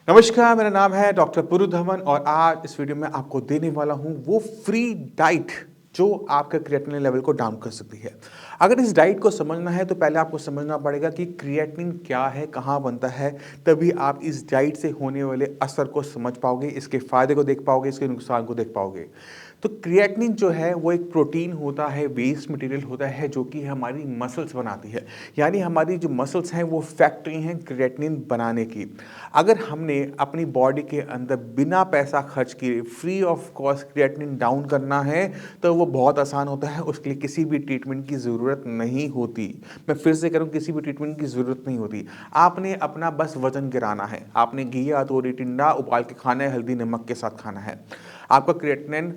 नमस्कार, मेरा नाम है डॉक्टर पुरु धवन और आज इस वीडियो में आपको देने वाला हूं वो फ्री डाइट जो आपके क्रिएटिनिन लेवल को डाउन कर सकती है। अगर इस डाइट को समझना है तो पहले आपको समझना पड़ेगा कि क्रिएटिनिन क्या है, कहाँ बनता है, तभी आप इस डाइट से होने वाले असर को समझ पाओगे, इसके फायदे को देख पाओगे, इसके नुकसान को देख पाओगे। तो क्रिएटिनिन जो है वो एक प्रोटीन होता है, वेस्ट मटेरियल होता है जो कि हमारी मसल्स बनाती है। यानी हमारी जो मसल्स हैं वो फैक्ट्री हैं क्रिएटिनिन बनाने की। अगर हमने अपनी बॉडी के अंदर बिना पैसा खर्च किए free of cost creatinine down करना है तो वो बहुत आसान होता है। उसके लिए किसी भी ट्रीटमेंट की ज़रूरत नहीं होती। मैं फिर से करूँ, किसी भी ट्रीटमेंट की ज़रूरत नहीं होती। आपने अपना बस वजन गिराना है, आपने घी या तोरी टिंडा उबाल के खाना है, हल्दी नमक के साथ खाना है। आपका क्रिएटिनिन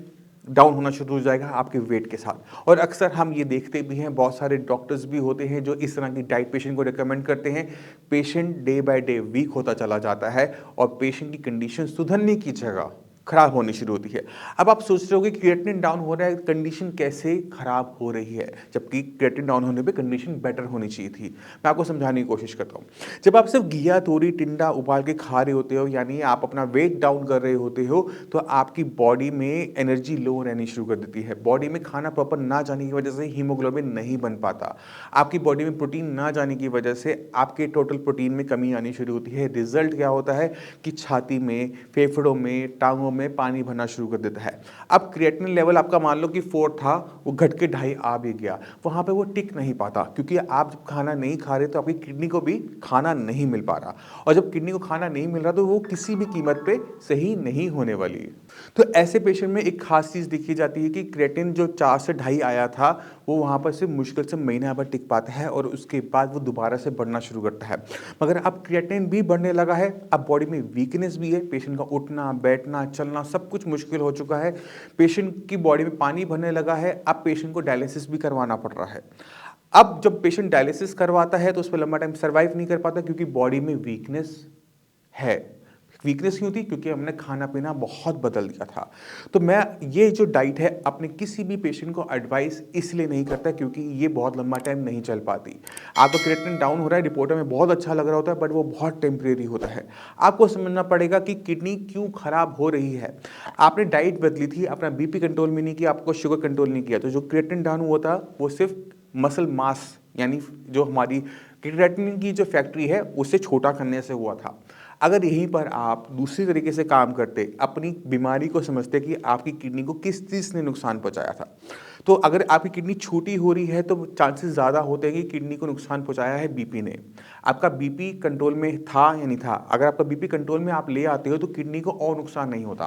डाउन होना शुरू हो जाएगा आपके वेट के साथ। और अक्सर हम ये देखते भी हैं, बहुत सारे डॉक्टर्स भी होते हैं जो इस तरह की डाइट पेशेंट को रिकमेंड करते हैं। Patient day by day weak होता चला जाता है और पेशेंट की कंडीशन सुधरने की जगह खराब होनी शुरू होती है। अब आप सोच रहे हो कि क्रिएटिनिन डाउन हो रहा है, कंडीशन कैसे खराब हो रही है, जबकि क्रिएटिनिन डाउन होने पे कंडीशन बेटर होनी चाहिए थी। मैं आपको समझाने की कोशिश करता हूँ। जब आप सिर्फ घिया तोरी टिंडा उबाल के खा रहे होते हो, यानी आप अपना वेट डाउन कर रहे होते हो, तो आपकी बॉडी में एनर्जी लो रहनी शुरू कर देती है। बॉडी में खाना प्रॉपर ना जाने की वजह से हीमोग्लोबिन नहीं बन पाता। आपकी बॉडी में प्रोटीन ना जाने की वजह से आपके टोटल प्रोटीन में कमी आनी शुरू होती है। रिजल्ट क्या होता है कि छाती में, फेफड़ों में, टांगों में पानी भरना शुरू कर देता है। अब क्रिएटिनिन लेवल आपका मान लो कि 4 था, वो घट के 2.5 आ भी गया, वहाँ पे वो टिक नहीं पाता, क्योंकि आप जब खाना नहीं खा रहे तो आपकी किडनी को भी खाना नहीं मिल पा रहा। और जब किडनी को खाना नहीं मिल रहा तो वो किसी भी कीमत पे सही नहीं होने वाली। तो ऐसे पेशेंट में एक खास चीज़ देखी जाती है कि क्रिएटिनिन जो 4 से 2.5 आया था, वो वहाँ पर से मुश्किल से महीना भर टिक पाता है और उसके बाद वो दोबारा से बढ़ना शुरू करता है। मगर अब क्रिएटिनिन भी बढ़ने लगा है, अब बॉडी में वीकनेस भी है, पेशेंट का उठना, बैठना, चलना सब कुछ मुश्किल हो चुका है। पेशेंट की बॉडी में पानी भरने लगा है, अब पेशेंट को डायलिसिस भी करवाना पड़ रहा है। अब जब पेशेंट डायलिसिस करवाता है तो उस पर लंबा टाइम सर्वाइव नहीं कर पाता, क्योंकि बॉडी में वीकनेस है। वीकनेस क्यों थी? क्योंकि हमने खाना पीना बहुत बदल दिया था। तो मैं ये जो डाइट है अपने किसी भी पेशेंट को एडवाइस इसलिए नहीं करता क्योंकि ये बहुत लंबा टाइम नहीं चल पाती। आपका क्रिएटिनिन डाउन हो रहा है, रिपोर्ट में बहुत अच्छा लग रहा होता है, बट वो बहुत टेम्परेरी होता है। आपको समझना पड़ेगा कि किडनी क्यों खराब हो रही है। आपने डाइट बदली थी, अपना बीपी कंट्रोल में नहीं किया, आपको शुगर कंट्रोल नहीं किया, तो जो क्रिएटिनिन डाउन हुआ था वो सिर्फ मसल मास, यानी जो हमारी क्रिएटिनिन की जो फैक्ट्री है उसे छोटा करने से हुआ था। अगर यहीं पर आप दूसरी तरीके से काम करते, अपनी बीमारी को समझते कि आपकी किडनी को किस चीज़ ने नुकसान पहुंचाया था, तो अगर आपकी किडनी छोटी हो रही है तो चांसेस ज़्यादा होते हैं कि किडनी को नुकसान पहुंचाया है बीपी ने। आपका बीपी कंट्रोल में था या नहीं था? अगर आपका बीपी कंट्रोल में आप ले आते हो तो किडनी को और नुकसान नहीं होता।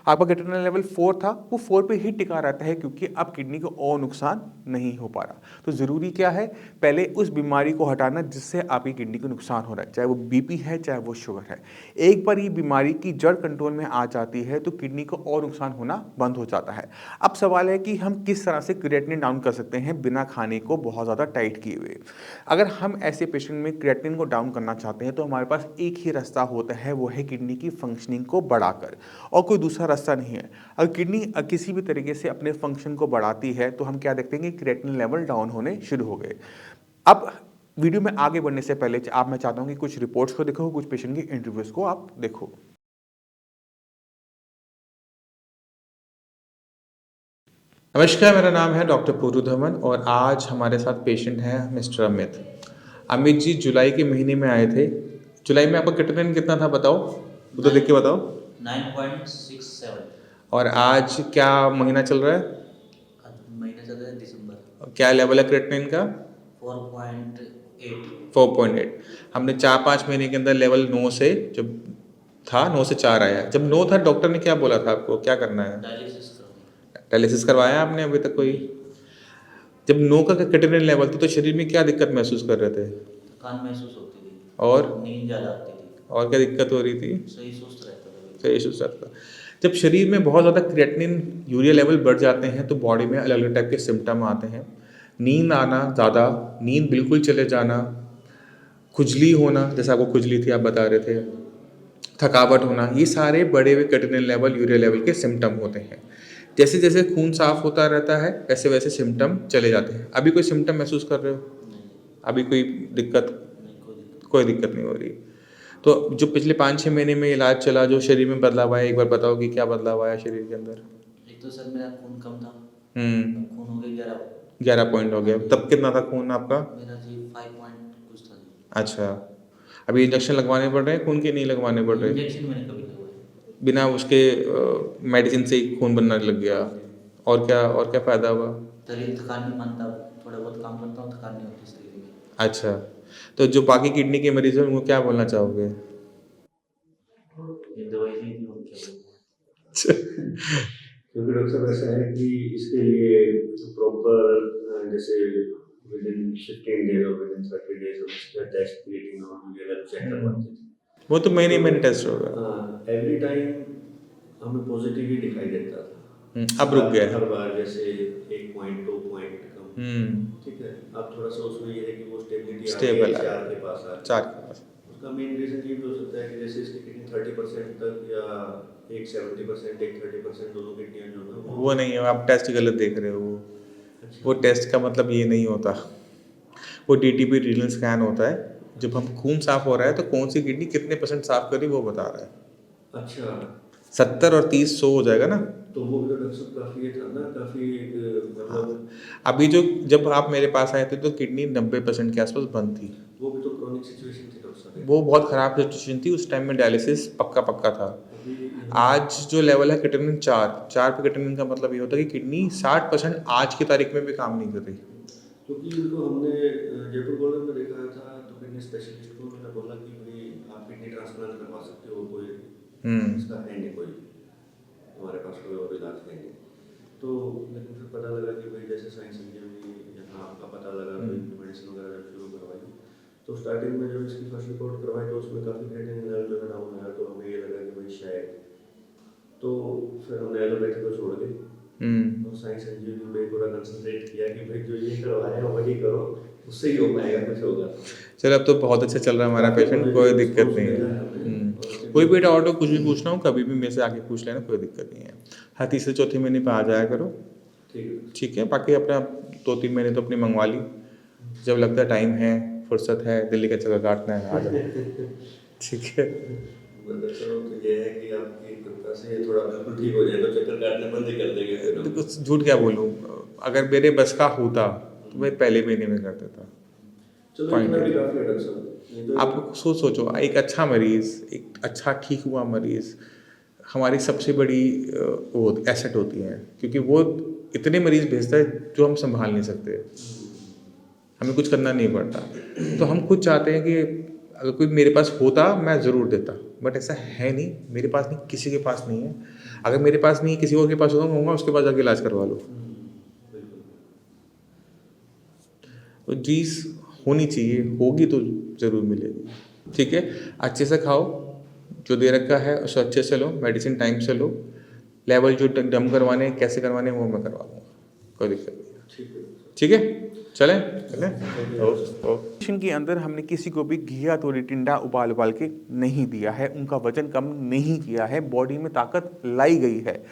आपका क्रिएटिनिन लेवल 4 था, वो 4 पे ही टिका रहता है, क्योंकि अब किडनी को और नुकसान नहीं हो पा रहा। तो ज़रूरी क्या है? पहले उस बीमारी को हटाना जिससे आपकी किडनी को नुकसान हो रहा है, चाहे वो बीपी है, चाहे वो शुगर है। एक बार ये बीमारी की जड़ कंट्रोल में आ जाती है तो किडनी को और नुकसान होना बंद हो जाता है। अब सवाल है कि हम किस तरह से क्रिएटिनिन डाउन कर सकते हैं बिना खाने को बहुत ज़्यादा टाइट किए हुए। अगर हम ऐसे पेशेंट में क्रिएटिनिन को डाउन करना चाहते हैं तो हमारे पास एक ही रास्ता होता है, वो है किडनी की फंक्शनिंग को बढ़ाकर, और कोई दूसरा रास्ता नहीं है। अगर किडनी किसी भी तरीके से अपने फंक्शन को बढ़ाती है तो हम क्या देखते हैं कि क्रिएटिनिन लेवल डाउन होने शुरू हो गए। अब वीडियो में आगे बढ़ने से पहले आप मैं चाहता हूं कि कुछ रिपोर्ट्स को देखो, कुछ पेशेंट की इंटरव्यूज को आप देखो। नमस्कार, मेरा नाम है डॉक्टर पुरु धवन और आज हमारे साथ पेशेंट हैं मिस्टर अमित। अमित जी जुलाई के महीने में आए थे। जुलाई में आपका क्रिएटिनिन कितना था बताओ, वो तो देख के बताओ। 9.67। और आज क्या महीना चल रहा है? महीना चल रहा है दिसंबर। क्या लेवल है क्रिएटिनिन का? 4.8। 4.8। हमने 4-5 महीने के अंदर लेवल 9 से, जब था 9 से 4 आया। जब 9 था डॉक्टर ने क्या बोला था आपको, क्या करना है? डायलिसिस करनी। डायलिसिस करवाया आपने अभी तक कोई? जब 9 का क्रिएटिनिन लेवल था तो शरीर में क्या दिक्कत महसूस कर रहे थे? थकान महसूस होती थी और नींद ज़्यादा आती थी। और क्या दिक्कत हो रही थी? सही सुस्त रहता था बिल्कुल। सही सुस्त था। जब शरीर में बहुत ज़्यादा क्रिएटिनिन यूरिया लेवल बढ़ जाते हैं तो बॉडी में अलग अलग टाइप के सिम्टम आते हैं। नींद आना ज़्यादा, नींद बिल्कुल चले जाना, खुजली होना, जैसे आपको खुजली थी आप बता रहे थे, थकावट होना, ये सारे बढ़े हुए क्रिएटिनिन लेवल, यूरिया लेवल के सिम्टम होते हैं। जैसे जैसे खून साफ होता रहता है वैसे वैसे सिम्टम चले जाते हैं। अभी कोई सिम्टम महसूस कर रहे हो? नहीं। अभी कोई दिक्कत? नहीं, कोई दिक्कत। कोई दिक्कत नहीं हो रही। तो जो पिछले 5-6 महीने में इलाज चला, जो शरीर में बदलाव आया, एक बार बताओ कि क्या बदलाव आया शरीर के अंदर? एक तो सर मेरा खून कम था, हम्म। अब खून हो गया 11। 11 पॉइंट हो गया। तब कितना था खून आपका? मेरा जी 5 पॉइंट कुछ था जी। अच्छा। अभी इंजेक्शन लगवाने पड़ रहे हैं खून के, नहीं लगवाने पड़ रहे? इंजेक्शन मैंने कभी लगवाया। बिना उसके मेडिसिन से ही खून बनने लग गया? हाँ जी। और क्या फ़ायदा हुआ? शरीर थकान नहीं मानता, थोड़ा बहुत काम करता हूँ, थकान नहीं होती शरीर में। अच्छा, तो जो बाकी किडनी के मरीज हैं उनको क्या बोलना चाहोगे? ये दवाई ली थी और क्या बोलूं। क्योंकि डॉक्टर साहब ऐसा है कि इसके लिए प्रॉपर जैसे विद इन 15 डेज और विद इन 30 डेज हम इसका टेस्ट क्रिएटिन और वगैरह चेक करवाते थे। वो तो महीने टेस्ट होगा। एवरी टाइम हमें पॉजिटिव ही दिखाई देता था। अब रुक गया है। हर बार जैसे 1 पॉइंट 2 पॉइंट कम, ठीक है। अब थोड़ा सा उसमें ये है कि वो स्टेबिलिटी आ गई है, 4 के पास आ गई। 4 के पास। उसका मेन रीज़न ये भी हो सकता है कि जैसे इसकी किडनी 30% तक या एक 70% एक 30% दोनों किडनियाँ जो है वो नहीं है, आप टेस्ट गलत देख रहे हो। अच्छा। वो टेस्ट का मतलब ये नहीं होता। वो डीटीपी रीनल स्कैन होता है। जब हम खून साफ हो रहा है तो कौन सी किडनी कितने % साफ करी वो बता रहा है। अच्छा, 70 और 30 100 हो जाएगा ना। तो वो भी तो डॉक्टर साहब काफ़ी ये था ना, काफ़ी एक मतलब अभी जो जब आप मेरे पास आए थे तो किडनी 90% के आसपास बंद थी। वो भी तो क्रॉनिक सिचुएशन थी डॉक्टर साहब। वो बहुत ख़राब सिचुएशन थी, उस टाइम में डायलिसिस पक्का था। अभी आज जो लेवल है क्रिएटिनिन 4 पे क्रिएटिनिन का मतलब ये होता है कि किडनी 60% आज की तारीख में भी काम नहीं कर रही। क्योंकि इनको हमने जयपुर गोल्डन में देखा था, तो किडनी स्पेशलिस्ट को उन्होंने बोला कि भाई आप किडनी ट्रांसप्लांट करवा सकते हो, कोई इसका है नहीं, कोई हमारे पास कोई और इलाज है नहीं। तो लेकिन फिर पता लगा कि भाई जैसे साइंस संजीवनी यहाँ आपका पता लगा, तो इनकी मेडिसिन वगैरह जब शुरू करवाई, तो स्टार्टिंग में जब इसकी फर्स्ट रिपोर्ट करवाई तो उसमें काफ़ी क्रिएटिनिन लेवल जो है डाउन आया, तो हमें ये लगा कि भाई शायद, तो फिर हमने एलोपैथी को छोड़ के और साइंस संजीवनी में पूरा कंसंट्रेट किया कि भाई जो ये करवाया वही करो, उससे ही हो पाएगा, कुछ होगा। चलो अब तो बहुत अच्छा चल रहा है हमारा पेशेंट, कोई दिक्कत नहीं है। कोई भी डाउट हो, कुछ भी पूछना हो कभी भी मेरे से आके पूछ लेना, कोई दिक्कत नहीं है। हर तीसरे चौथे महीने पे आ जाया करो, ठीक है। बाकी अपना 2-3 महीने तो अपनी मंगवा ली, जब लगता है टाइम है, फुर्सत है, दिल्ली का चक्कर काटना है, आ जाओ, ठीक है। मतलब चलो, तो ये है कि आपकी कृपा से ये थोड़ा बिल्कुल ठीक हो जाए तो चक्कर काटने बंद ही कर देंगे फिर हम। देखो झूठ क्या बोलूँ, अगर मेरे बस का होता तो मैं पहले महीने में कर देता। चलो इतना भी काफी है डॉक्टर साहब। ये तो आप सोचो, एक अच्छा मरीज़, एक अच्छा ठीक हुआ मरीज़ हमारी सबसे बड़ी वो एसेट होती है, क्योंकि वो इतने मरीज़ भेजता है जो हम संभाल नहीं सकते, हमें कुछ करना नहीं पड़ता। तो हम खुद चाहते हैं कि अगर कोई मेरे पास होता मैं ज़रूर देता, बट ऐसा है नहीं, मेरे पास नहीं, किसी के पास नहीं है। अगर मेरे पास नहीं, किसी और के पास होगा, उसके पास जाके इलाज करवा लो। बिल्कुल। तो चीज़ होनी चाहिए, होगी तो ज़रूर मिलेगी, ठीक है। अच्छे से खाओ, जो दे रखा है उसे अच्छे से लो, मेडिसिन टाइम से लो, लेवल जो डम करवाने कैसे करवाने वो मैं करवा दूँगा, कोई दिक्कत नहीं है, ठीक है। चलें के अंदर हमने किसी को भी घी या तोरी टिंडा उबाल के नहीं दिया है, उनका वजन कम नहीं किया है, बॉडी में ताकत लाई गई है।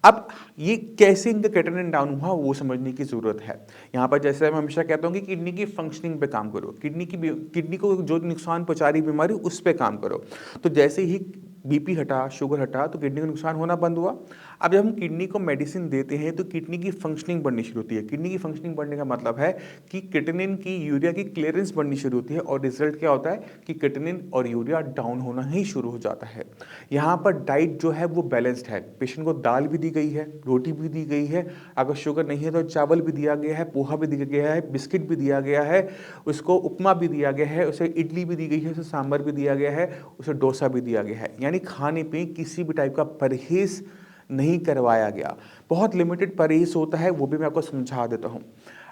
अब ये कैसे इनका क्रिएटिनिन डाउन हुआ वो समझने की ज़रूरत है। यहाँ पर जैसे मैं हमेशा कहता हूँ कि किडनी की फंक्शनिंग पे काम करो, किडनी को जो नुकसान पहुँचा रही बीमारी उस पे काम करो। तो जैसे ही बीपी हटा, शुगर हटा, तो किडनी का नुकसान होना बंद हुआ। अब जब हम किडनी को मेडिसिन देते हैं तो किडनी की फंक्शनिंग बढ़नी शुरू होती है। किडनी की फंक्शनिंग बढ़ने का मतलब है कि क्रिएटिनिन की, यूरिया की क्लियरेंस बढ़नी शुरू होती है, और रिजल्ट क्या होता है कि क्रिएटिनिन और यूरिया डाउन होना ही शुरू हो जाता है। यहाँ पर डाइट जो है वो बैलेंस्ड है, पेशेंट को दाल भी दी गई है, रोटी भी दी गई है, अगर शुगर नहीं है तो चावल भी दिया गया है, पोहा भी दिया गया है, बिस्किट भी दिया गया है, उसको उपमा भी दिया गया है, उसे इडली भी दी गई है, उसे सांभर भी दिया गया है, उसे डोसा भी दिया गया है। यानी खाने पे किसी भी टाइप का परहेज नहीं करवाया गया। बहुत लिमिटेड परहेज होता है, वो भी मैं आपको समझा देता हूँ।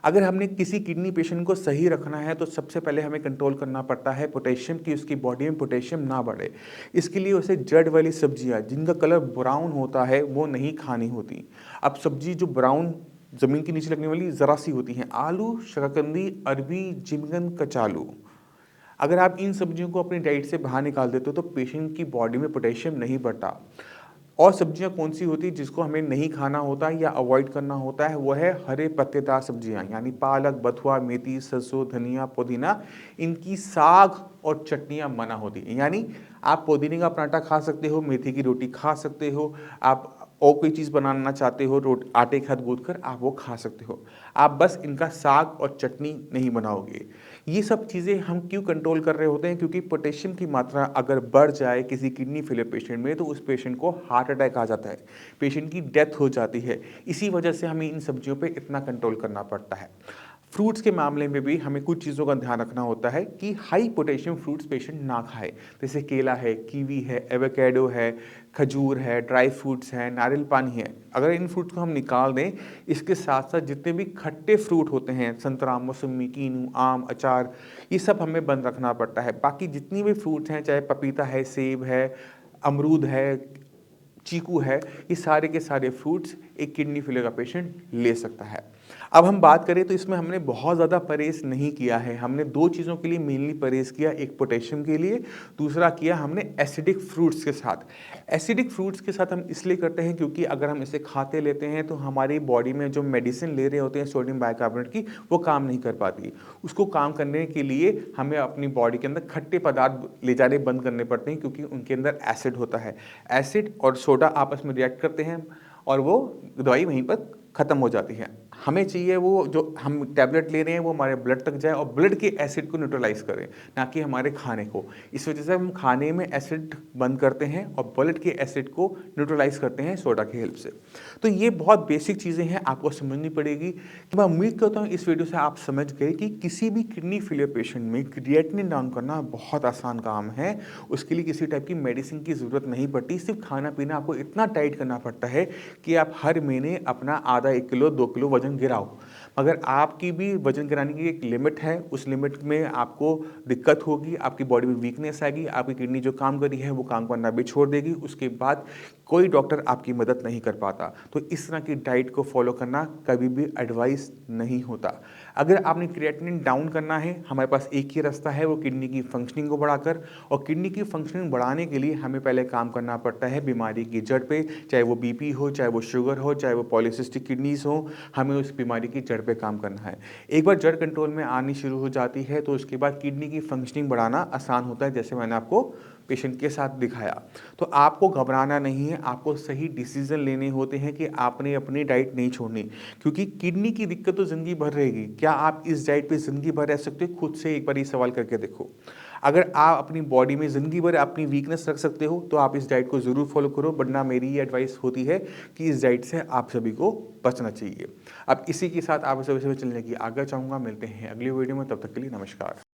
अगर हमने किसी किडनी पेशेंट को सही रखना है तो सबसे पहले हमें कंट्रोल करना पड़ता है पोटेशियम की, उसकी बॉडी में पोटेशियम ना बढ़े। इसके लिए उसे जड़ वाली सब्जियां जिनका कलर ब्राउन होता है वो नहीं खानी होती। अब सब्जी जो ब्राउन ज़मीन के नीचे लगने वाली ज़रा सी होती हैं, आलू, शकरकंदी, अरबी, जिमगन, कचालू, अगर आप इन सब्जियों को अपनी डाइट से बाहर निकाल देते हो तो पेशेंट की बॉडी में पोटेशियम नहीं बढ़ता। और सब्जियां कौन सी होती है जिसको हमें नहीं खाना होता है या अवॉइड करना होता है, वो है हरे पत्तेदार सब्जियां, यानी पालक, बथुआ, मेथी, सरसों, धनिया, पुदीना। इनकी साग और चटनियां मना होती हैं। यानी आप पुदीने का पराठा खा सकते हो, मेथी की रोटी खा सकते हो, आप और कोई चीज़ बनाना चाहते हो आटे के साथ गूंथ कर आप वो खा सकते हो, आप बस इनका साग और चटनी नहीं बनाओगे। ये सब चीज़ें हम क्यों कंट्रोल कर रहे होते हैं, क्योंकि पोटेशियम की मात्रा अगर बढ़ जाए किसी किडनी फेलियर पेशेंट में तो उस पेशेंट को हार्ट अटैक आ जाता है, पेशेंट की डेथ हो जाती है। इसी वजह से हमें इन सब्जियों पे इतना कंट्रोल करना पड़ता है। फ्रूट्स के मामले में भी हमें कुछ चीज़ों का ध्यान रखना होता है कि हाई पोटेशियम फ्रूट्स पेशेंट ना खाए, जैसे केला है, कीवी है, एवोकेडो है, खजूर है, ड्राई फ्रूट्स हैं, नारियल पानी है। अगर इन फ्रूट्स को हम निकाल दें, इसके साथ साथ जितने भी खट्टे फ्रूट होते हैं, संतरा, मौसमी, कीनू, आम, अचार, ये सब हमें बंद रखना पड़ता है। बाकी जितनी भी फ्रूट्स हैं, चाहे पपीता है, सेब है, अमरूद है, चीकू है, ये सारे के सारे फ्रूट्स एक किडनी फेलियर का पेशेंट ले सकता है। अब हम बात करें तो इसमें हमने बहुत ज़्यादा परहेज नहीं किया है। हमने दो चीज़ों के लिए मेनली परहेज किया, एक पोटेशियम के लिए, दूसरा किया हमने एसिडिक फ्रूट्स के साथ। एसिडिक फ्रूट्स के साथ हम इसलिए करते हैं क्योंकि अगर हम इसे खाते लेते हैं तो हमारी बॉडी में जो मेडिसिन ले रहे होते हैं सोडियम बाइकार्बोनेट की, वो काम नहीं कर पाती। उसको काम करने के लिए हमें अपनी बॉडी के अंदर खट्टे पदार्थ ले जाने बंद करने पड़ते हैं, क्योंकि उनके अंदर एसिड होता है। एसिड और सोडा आपस में रिएक्ट करते हैं और वो दवाई वहीं पर ख़त्म हो जाती है। हमें चाहिए वो जो हम टैबलेट ले रहे हैं वो हमारे ब्लड तक जाए और ब्लड के एसिड को न्यूट्रलाइज करे, ना कि हमारे खाने को। इस वजह से हम खाने में एसिड बंद करते हैं और ब्लड के एसिड को न्यूट्रलाइज करते हैं सोडा की हेल्प से। तो ये बहुत बेसिक चीज़ें हैं, आपको समझनी पड़ेगी। तो मैं उम्मीद करता हूँ इस वीडियो से आप समझ गए कि किसी भी किडनी फेलियर पेशेंट में क्रिएटिनिन डाउन करना बहुत आसान काम है। उसके लिए किसी टाइप की मेडिसिन की ज़रूरत नहीं पड़ती, सिर्फ खाना पीना आपको इतना टाइट करना पड़ता है कि आप हर महीने अपना आधा 1 किलो 2 किलो वजन गिराओ। मगर आपकी भी वजन गिराने की एक लिमिट है, उस लिमिट में आपको दिक्कत होगी, आपकी बॉडी में वीकनेस आएगी, आपकी किडनी जो काम कर रही है वो काम करना भी छोड़ देगी, उसके बाद कोई डॉक्टर आपकी मदद नहीं कर पाता। तो इस तरह की डाइट को फॉलो करना कभी भी एडवाइस नहीं होता। अगर आपने क्रिएटिनिन डाउन करना है, हमारे पास एक ही रास्ता है, वो किडनी की फंक्शनिंग को बढ़ाकर। और किडनी की फंक्शनिंग बढ़ाने के लिए हमें पहले काम करना पड़ता है बीमारी की जड़ पे, चाहे वो बीपी हो, चाहे वो शुगर हो, चाहे वो पॉलीसिस्टिक किडनीज हो, हमें उस बीमारी की जड़ पे काम करना है। एक बार जड़ कंट्रोल में आनी शुरू हो जाती है तो उसके बाद किडनी की फंक्शनिंग बढ़ाना आसान होता है, जैसे मैंने आपको पेशेंट के साथ दिखाया। तो आपको घबराना नहीं है, आपको सही डिसीजन लेने होते हैं कि आपने अपनी डाइट नहीं छोड़नी, क्योंकि किडनी की दिक्कत तो ज़िंदगी भर रहेगी। क्या आप इस डाइट पे ज़िंदगी भर रह सकते हो? खुद से एक बार ये सवाल करके देखो। अगर आप अपनी बॉडी में ज़िंदगी भर अपनी वीकनेस रख सकते हो तो आप इस डाइट को ज़रूर फॉलो करो, वरना मेरी ये एडवाइस होती है कि इस डाइट से आप सभी को बचना चाहिए। अब इसी के साथ आप सभी से चलने की आज्ञा चाहूँगा। मिलते हैं अगली वीडियो में, तब तक के लिए नमस्कार।